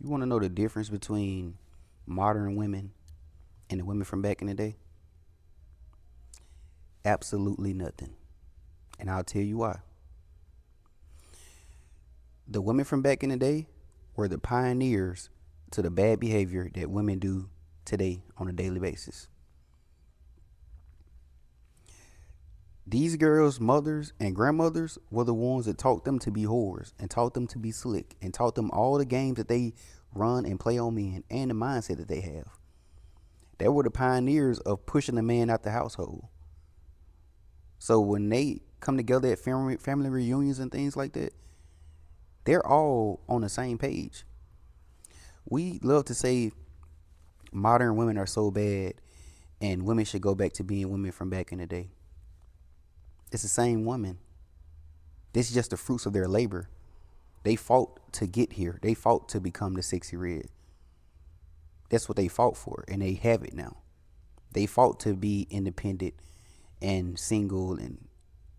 You want to know the difference between modern women and the women from back in the day? Absolutely nothing. And I'll tell you why. The women from back in the day were the pioneers to the bad behavior that women do today on a daily basis. These girls' mothers and grandmothers were the ones that taught them to be whores and taught them to be slick and taught them all the games that they run and play on men and the mindset that they have. They were the pioneers of pushing the man out the household. So when they come together at family reunions and things like that, they're all on the same page. We love to say modern women are so bad and women should go back to being women from back in the day. It's the same woman. This is just the fruits of their labor. They fought to get here. They fought to become the sexy red. That's what they fought for, and they have it now. They fought to be independent and single and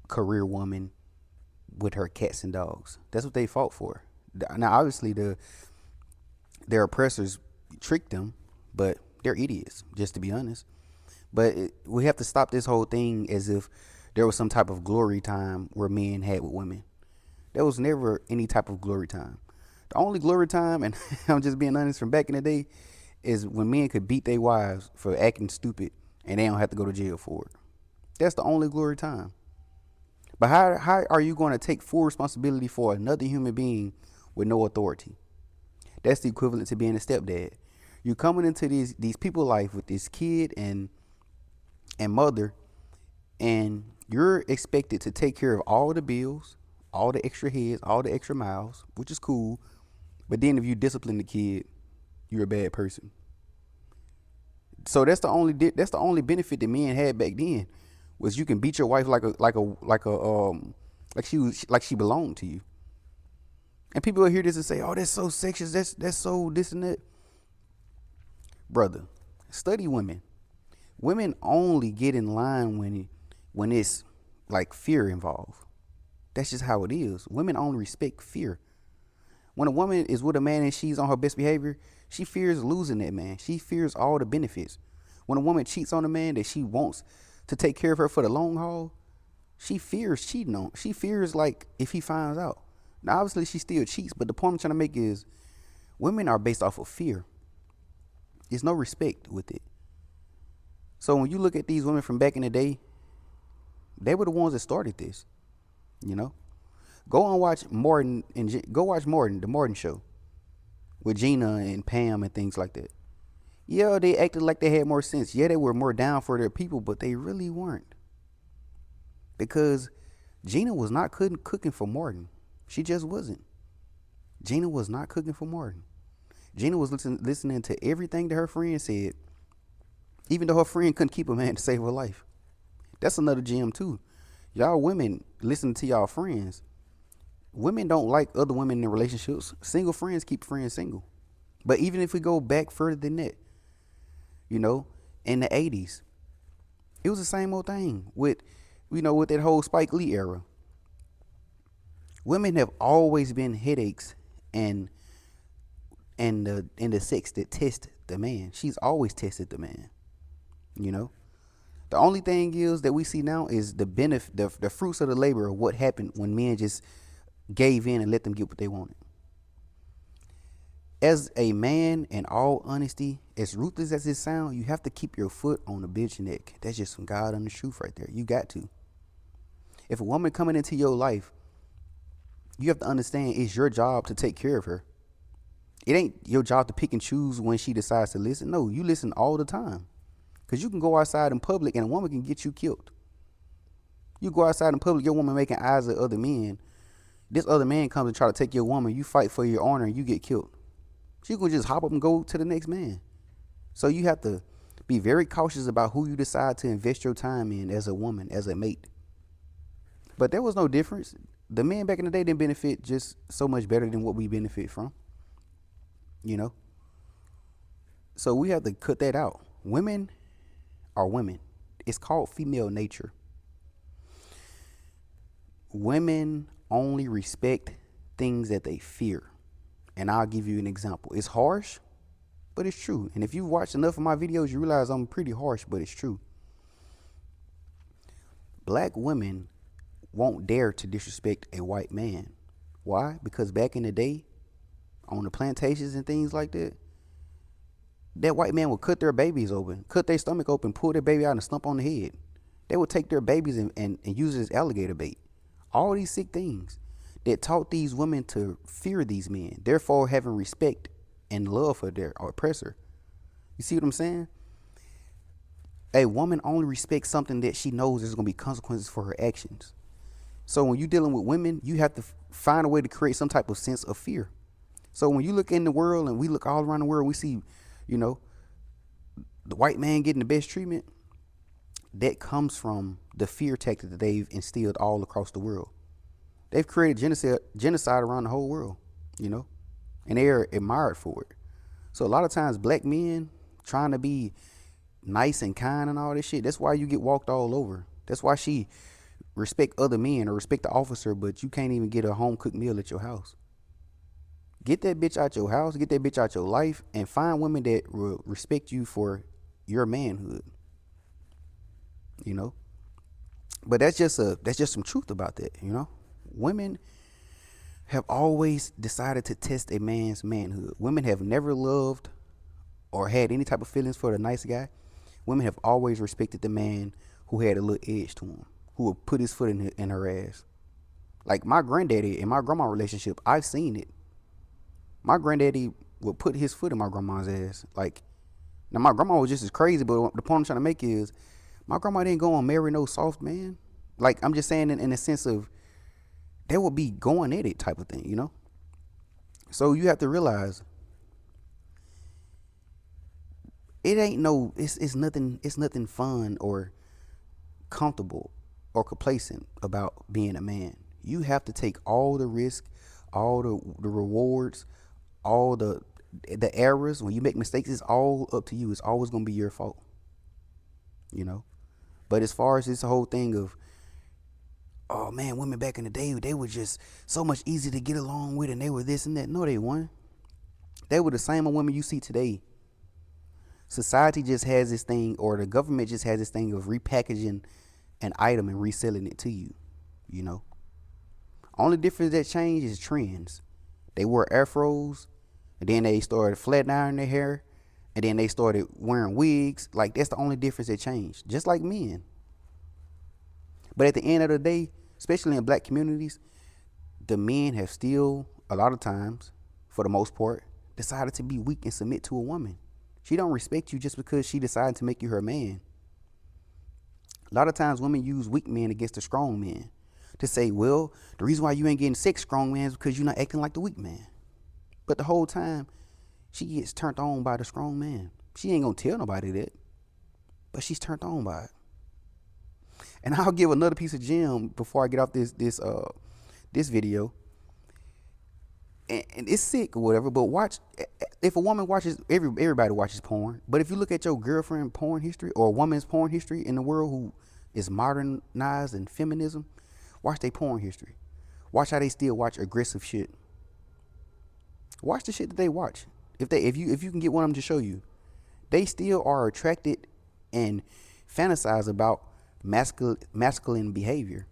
career woman with her cats and dogs. That's what they fought for. Now, obviously, their oppressors tricked them, but they're idiots, just to be honest. But we have to stop this whole thing as if there was some type of glory time where men had with women. There was never any type of glory time. The only glory time, and I'm just being honest, from back in the day, is when men could beat their wives for acting stupid and they don't have to go to jail for it. That's the only glory time. But how are you going to take full responsibility for another human being with no authority? That's the equivalent to being a stepdad. You're coming into these people's life with this kid and mother, and you're expected to take care of all the bills, all the extra heads, all the extra miles, which is cool. But then if you discipline the kid, you're a bad person. So that's the only benefit that men had back then was you can beat your wife like she belonged to you. And people will hear this and say, "Oh, that's so sexist. That's so this and that." Brother, study women. Women only get in line when it's like fear involved. That's just how it is. Women only respect fear. When a woman is with a man and she's on her best behavior, she fears losing that man. She fears all the benefits. When a woman cheats on a man that she wants to take care of her for the long haul, she fears cheating on. She fears like if he finds out. Now obviously she still cheats, but the point I'm trying to make is women are based off of fear. There's no respect with it. So when you look at these women from back in the day, they were the ones that started this. You know, go and watch Morton and go watch Morton, the Morton Show, with Gina and Pam and things like that. Yeah, they acted like they had more sense. Yeah, they were more down for their people, but they really weren't, because Gina was not cooking for Morton. She just wasn't. Gina was not cooking for Morton. Gina was listening to everything that her friend said, even though her friend couldn't keep a man to save her life. That's another gem too. Y'all women listen to y'all friends. Women don't like other women in relationships. Single friends keep friends single. But even if we go back further than that, you know, in the 80s, it was the same old thing with that whole Spike Lee era. Women have always been headaches and the sex that test the man. She's always tested the man. You know, the only thing is that we see now is the benefit, the fruits of the labor of what happened when men just gave in and let them get what they wanted. As a man, in all honesty, as ruthless as it sounds, you have to keep your foot on the bitch neck. That's just some God honest truth right there. You got to. If a woman coming into your life, you have to understand it's your job to take care of her. It ain't your job to pick and choose when she decides to listen. No, you listen all the time. Because you can go outside in public and a woman can get you killed. You go outside in public, your woman making eyes at other men. This other man comes and try to take your woman. You fight for your honor and you get killed. She can just hop up and go to the next man. So you have to be very cautious about who you decide to invest your time in as a woman, as a mate. But there was no difference. The men back in the day didn't benefit just so much better than what we benefit from, you know? So we have to cut that out. Women are women. It's called female nature. Women only respect things that they fear. And I'll give you an example. It's harsh, but it's true. And if you've watched enough of my videos, you realize I'm pretty harsh, but it's true. Black women won't dare to disrespect a white man. Why? Because back in the day, on the plantations and things like that, that white man would cut their babies open, cut their stomach open, pull their baby out and stomp on the head. They would take their babies and use it as alligator bait. All these sick things that taught these women to fear these men, therefore having respect and love for their oppressor. You see what I'm saying? A woman only respects something that she knows there's going to be consequences for her actions. So when you're dealing with women, you have to find a way to create some type of sense of fear. So when you look in the world and we look all around the world, we see, you know, the white man getting the best treatment. That comes from the fear tactic that they've instilled all across the world. They've created genocide around the whole world, you know, and they're admired for it. So a lot of times black men trying to be nice and kind and all this shit, that's why you get walked all over. That's why she respect other men or respect the officer, but you can't even get a home cooked meal at your house. Get that bitch out your house, get that bitch out your life, and find women that will respect you for your manhood. You know? But that's just some truth about that, you know? Women have always decided to test a man's manhood. Women have never loved or had any type of feelings for the nice guy. Women have always respected the man who had a little edge to him, who would put his foot in her ass. Like my granddaddy and my grandma relationship, I've seen it. My granddaddy would put his foot in my grandma's ass. Like, now my grandma was just as crazy, but the point I'm trying to make is my grandma didn't go and marry no soft man. Like, I'm just saying in the sense of they would be going at it type of thing, you know? So you have to realize it ain't no, it's nothing fun or comfortable or complacent about being a man. You have to take all the risk, all the rewards, all the errors. When you make mistakes, it's all up to you. It's always going to be your fault, you know? But as far as this whole thing of, oh man, women back in the day, they were just so much easier to get along with and they were this and that. No, they weren't. They were the same women you see today. Society just has this thing, or the government just has this thing of repackaging an item and reselling it to you, you know? Only difference that changed is trends. They wore afros, and then they started flat ironing their hair, and then they started wearing wigs. Like, that's the only difference that changed, just like men. But at the end of the day, especially in black communities, the men have still, a lot of times, for the most part, decided to be weak and submit to a woman. She don't respect you just because she decided to make you her man. A lot of times women use weak men against the strong men to say, well, the reason why you ain't getting sex, strong man, is because you're not acting like the weak man. But the whole time, she gets turned on by the strong man. She ain't gonna tell nobody that, but she's turned on by it. And I'll give another piece of gem before I get off this video. And it's sick or whatever, but watch, if a woman watches, everybody watches porn, but if you look at your girlfriend porn history or a woman's porn history in the world who is modernized and feminism, watch their porn history. Watch how they still watch aggressive shit. Watch the shit that they watch. If you can get one of them to show you, they still are attracted and fantasize about masculine behavior.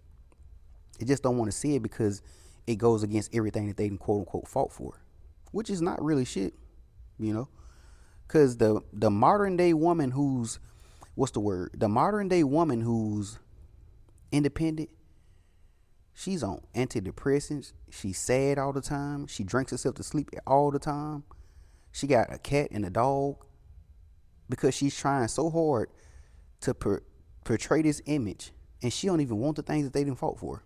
They just don't want to see it because it goes against everything that they quote unquote fought for, which is not really shit, you know? Because the modern day woman who's, the modern day woman who's independent, she's on antidepressants. She's sad all the time. She drinks herself to sleep all the time. She got a cat and a dog because she's trying so hard to portray this image, and she don't even want the things that they didn't fought for.